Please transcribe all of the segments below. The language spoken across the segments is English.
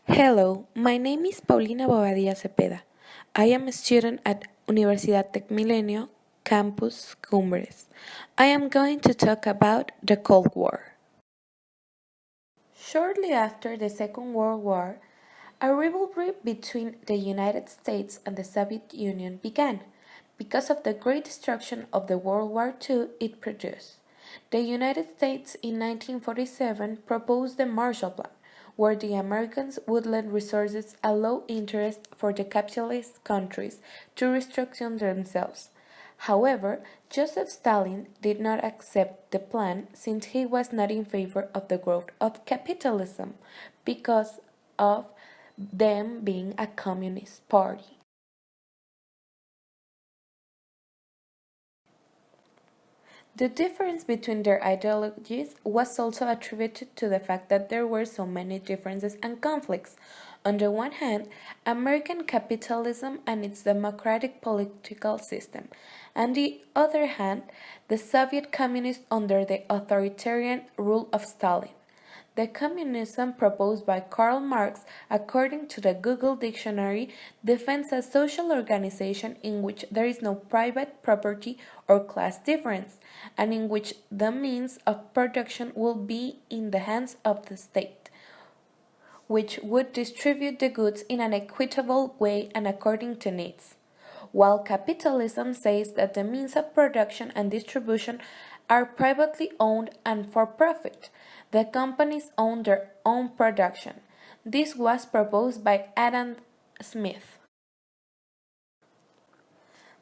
Hello, my name is Paulina Bobadilla Zepeda. I am a student at Universidad Tec Milenio, Campus Cumbres. I am going to talk about the Cold War. Shortly after the Second World War, a rivalry between the United States and the Soviet Union began because of the great destruction of the World War II it produced. The United States in 1947 proposed the Marshall Plan, where the Americans would lend resources at low interest for the capitalist countries to restructure themselves. However, Joseph Stalin did not accept the plan since he was not in favor of the growth of capitalism because of them being a communist party. The difference between their ideologies was also attributed to the fact that there were so many differences and conflicts. On the one hand, American capitalism and its democratic political system. On the other hand, the Soviet communists under the authoritarian rule of Stalin. The communism proposed by Karl Marx, according to the Google Dictionary, defends a social organization in which there is no private property or class difference, and in which the means of production will be in the hands of the state, which would distribute the goods in an equitable way and according to needs. While capitalism says that the means of production and distribution are privately owned and for profit, the companies own their own production. This was proposed by Adam Smith.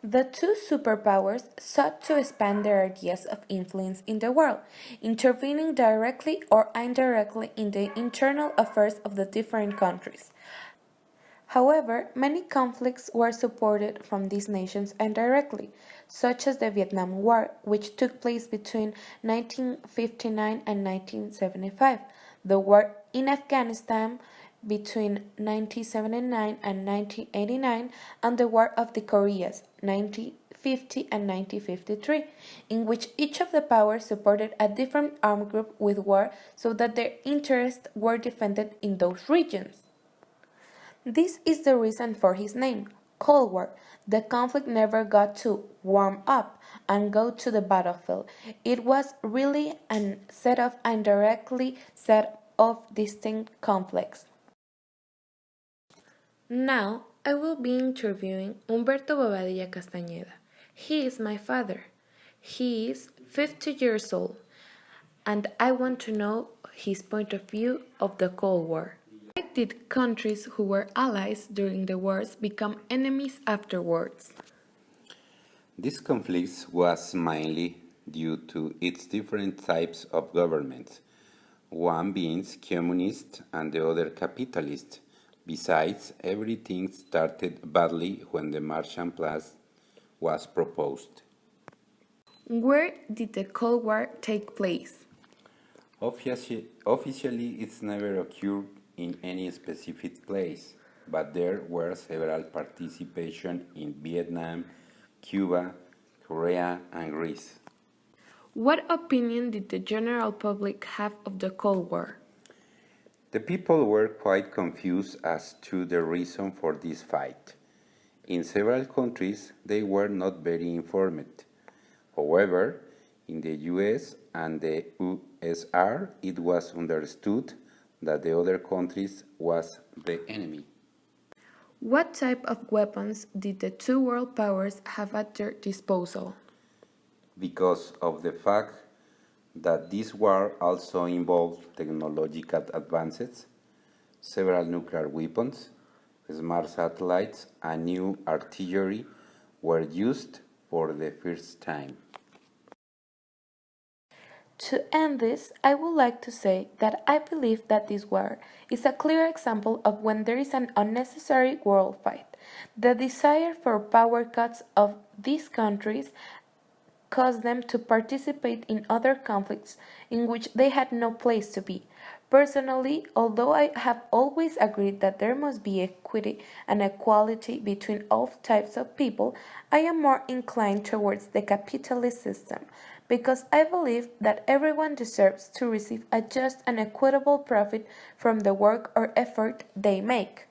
The two superpowers sought to expand their ideas of influence in the world, intervening directly or indirectly in the internal affairs of the different countries. However, many conflicts were supported from these nations indirectly, such as the Vietnam War, which took place between 1959 and 1975, the war in Afghanistan between 1979 and 1989, and the War of the Koreas 1950 and 1953, in which each of the powers supported a different armed group with war so that their interests were defended in those regions. This is the reason for his name, Cold War. The conflict never got to warm up and go to the battlefield. It was really a set of indirectly set of distinct conflicts. Now I will be interviewing Humberto Bobadilla Castañeda. He is my father. He is 50 years old, and I want to know his point of view of the Cold War. Why did countries who were allies during the wars become enemies afterwards? This conflict was mainly due to its different types of governments, one being communist and the other capitalist. Besides, everything started badly when the Marshall Plan was proposed. Where did the Cold War take place? Officially, it's never occurred in any specific place, but there were several participation in Vietnam, Cuba, Korea, and Greece. What opinion did the general public have of the Cold War? The people were quite confused as to the reason for this fight. In several countries, they were not very informed. However, in the US and the USR, it was understood that the other countries was the enemy. What type of weapons did the two world powers have at their disposal? Because of the fact that this war also involved technological advances, several nuclear weapons, smart satellites, and new artillery were used for the first time. To end this, I would like to say that I believe that this war is a clear example of when there is an unnecessary world fight. The desire for power cuts of these countries caused them to participate in other conflicts in which they had no place to be. Personally, although I have always agreed that there must be equity and equality between all types of people, I am more inclined towards the capitalist system because I believe that everyone deserves to receive a just and equitable profit from the work or effort they make.